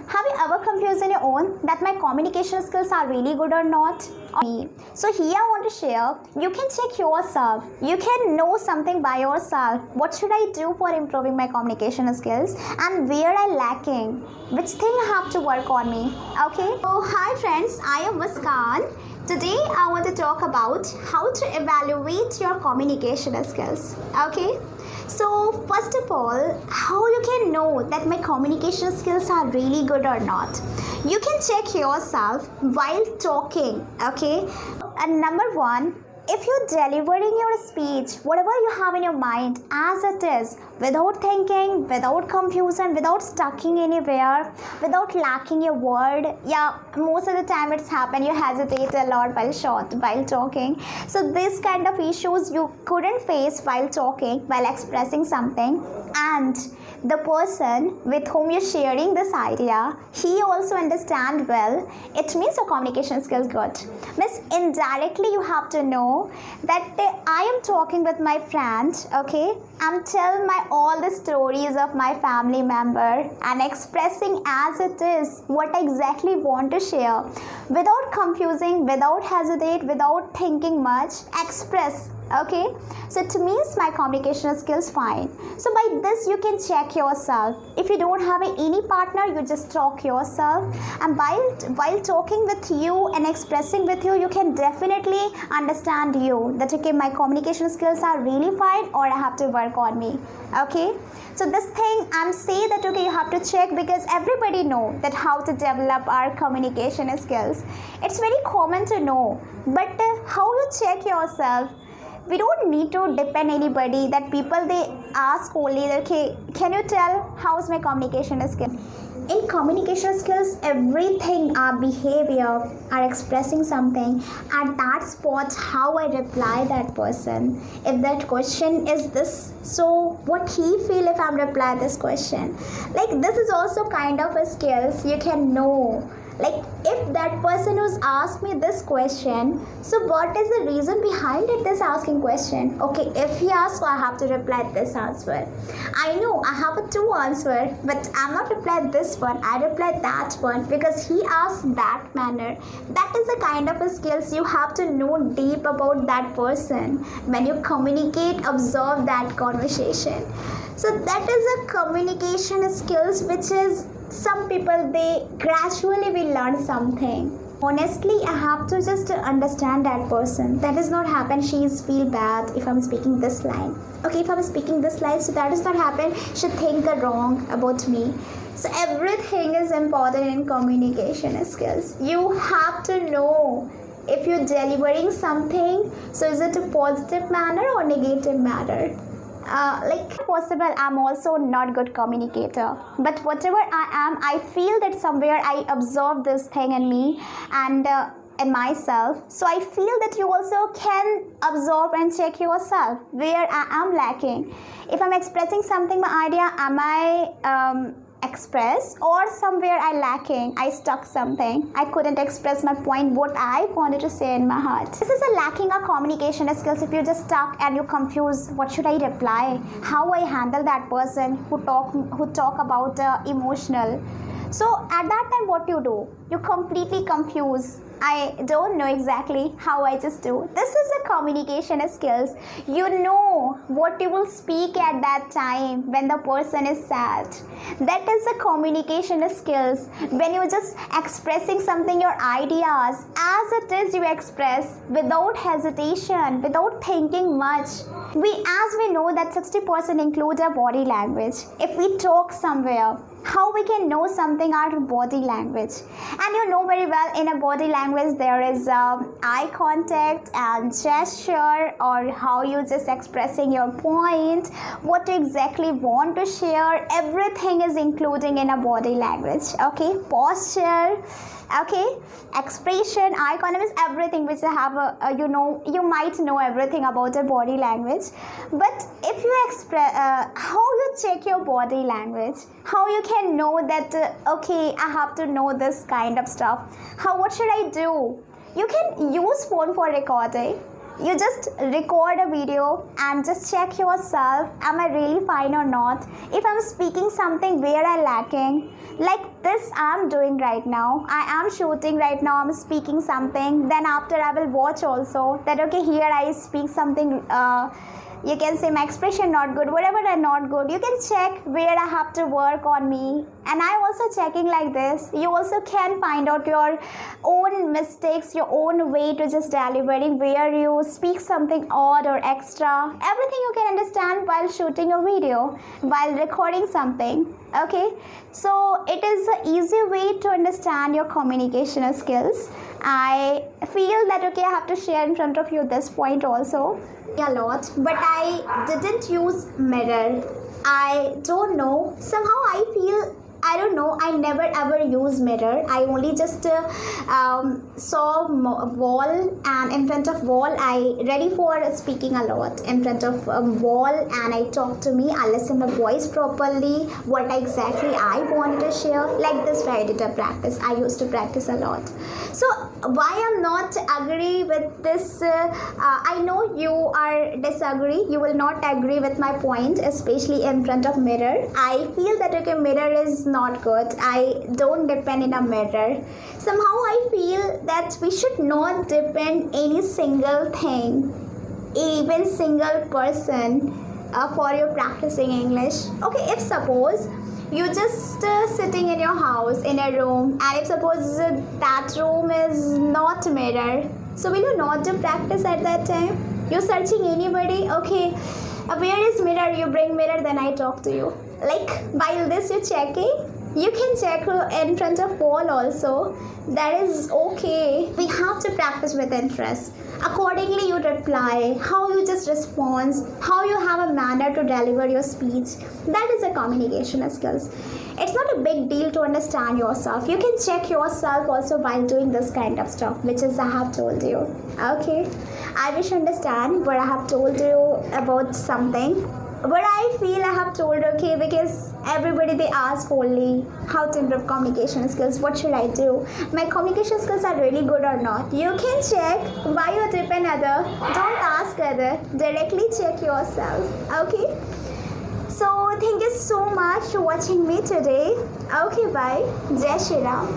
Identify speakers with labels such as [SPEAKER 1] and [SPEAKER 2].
[SPEAKER 1] Have you ever confused on your own that my communication skills are really good or not? So here I want to share, you can check yourself. You can know something by yourself. What should I do for improving my communication skills and where I lacking? Which thing I have to work on me? Okay. So hi friends, I am Muskan. Today I want to talk about how to evaluate your communication skills. Okay. So first of all, how you can know that my communication skills are really good or not? You can check yourself while talking, okay? And number one, if you're delivering your speech, whatever you have in your mind as it is, without thinking, without confusion, without stucking anywhere, without lacking a word, yeah, most of the time it's happened, you hesitate a lot while talking. So this kind of issues you couldn't face while talking, while expressing something, and the person with whom you're sharing this idea, he also understand well, it means your communication skills good. Means indirectly you have to know that I am talking with my friend, okay, I'm telling all the stories of my family member and expressing as it is what I exactly want to share without confusing, without hesitate, without thinking much, express. Okay, so it means my communication skills fine. So by this you can check yourself. If you don't have any partner, you just talk yourself, and while talking with you and expressing with you, you can definitely understand you that okay, my communication skills are really fine or I have to work on me. Okay, so this thing I'm saying that okay, you have to check because everybody know that how to develop our communication skills. It's very common to know, but how you check yourself, we don't need to depend anybody that people they ask only that okay, can you tell how's my communication skill? In communication skills, everything, our behavior, our expressing something, at that spot how I reply that person. If that question is this, so what he feel if I'm reply this question. Like this is also kind of a skills you can know. Like if that person who's asked me this question, so what is the reason behind it, this asking question? Okay, if he asks, so I have to reply this answer. I know I have a two answer, but I'm not reply this one, I reply that one because he asked that manner. That is the kind of a skills you have to know deep about that person. When you communicate, observe that conversation. So that is a communication skills which is some people they gradually will learn something. Honestly, I have to just understand that person. That does not happen she's feel bad if I'm speaking this line. Okay, if I'm speaking this line, so that does not happen she think wrong about me. So everything is important in communication skills. You have to know if you're delivering something, so is it a positive manner or negative manner? Like possible I'm also not good communicator, but whatever I am, I feel that somewhere I observe this thing in me and in myself, so I feel that you also can observe and check yourself where I am lacking. If I'm expressing something, my idea, am I express or somewhere I lacking, I stuck something, I couldn't express my point what I wanted to say in my heart. This is a lacking of communication skills. If you're just stuck and you confused what should I reply, how I handle that person who talk about emotional, so at that time what you do, you completely confused. I don't know exactly how I just do. This is a communication skills. You know what you will speak at that time when the person is sad. That is a communication skills. When you're just expressing something, your ideas, as it is you express without hesitation, without thinking much. As we know that 60% includes our body language. If we talk somewhere, how we can know something our body language, and you know very well in a body language there is eye contact and gesture, or how you just expressing your point, what you exactly want to share, everything is including in a body language. Okay, posture, okay, expression, eye contact is everything which have a you might know everything about your body language. But if you express how you check your body language, how you can know that okay, I have to know this kind of stuff, what should I do? You can use phone for recording. You just record a video and just check yourself, am I really fine or not? If I'm speaking something where I'm lacking, like this I'm doing right now, I am shooting right now, I'm speaking something, then after I will watch also that okay, here I speak something, you can say my expression not good, whatever are not good, you can check where I have to work on me. And I also checking like this, you also can find out your own mistakes, your own way to just delivering, where you speak something odd or extra, everything you can understand while shooting a video, while recording something. Okay, so it is an easy way to understand your communication skills. I feel that okay, I have to share in front of you this point also a lot, but I didn't use mirror. I don't know, somehow I feel, I don't know, I never ever use mirror. I only just saw wall, and in front of wall I ready for speaking a lot in front of wall, and I talk to me, I listen the voice properly, what exactly I want to share. Like this way I did a practice, I used to practice a lot. So why I'm not agree with this, I know you are disagree, you will not agree with my point, especially in front of mirror. I feel that okay, mirror is not good, I don't depend in a mirror. Somehow I feel that we should not depend any single thing, even single person for your practicing English. Okay, if suppose you just sitting in your house in a room, and if suppose that room is not mirror, so will you not do practice at that time? You're searching anybody, okay, where is mirror, you bring mirror, then I talk to you. Like while this you're checking, you can check in front of wall also, that is okay. We have to practice with interest. Accordingly you reply, how you just respond, how you have a manner to deliver your speech, that is a communication skills. It's not a big deal to understand yourself. You can check yourself also while doing this kind of stuff, which is I have told you. Okay, I wish you understand what I have told you about something. But I feel I have told okay, because everybody they ask only how to improve communication skills, what should I do, my communication skills are really good or not. You can check, why you depend other, don't ask other, directly check yourself. Okay, so thank you so much for watching me today. Okay, bye, Jai Shri Ram.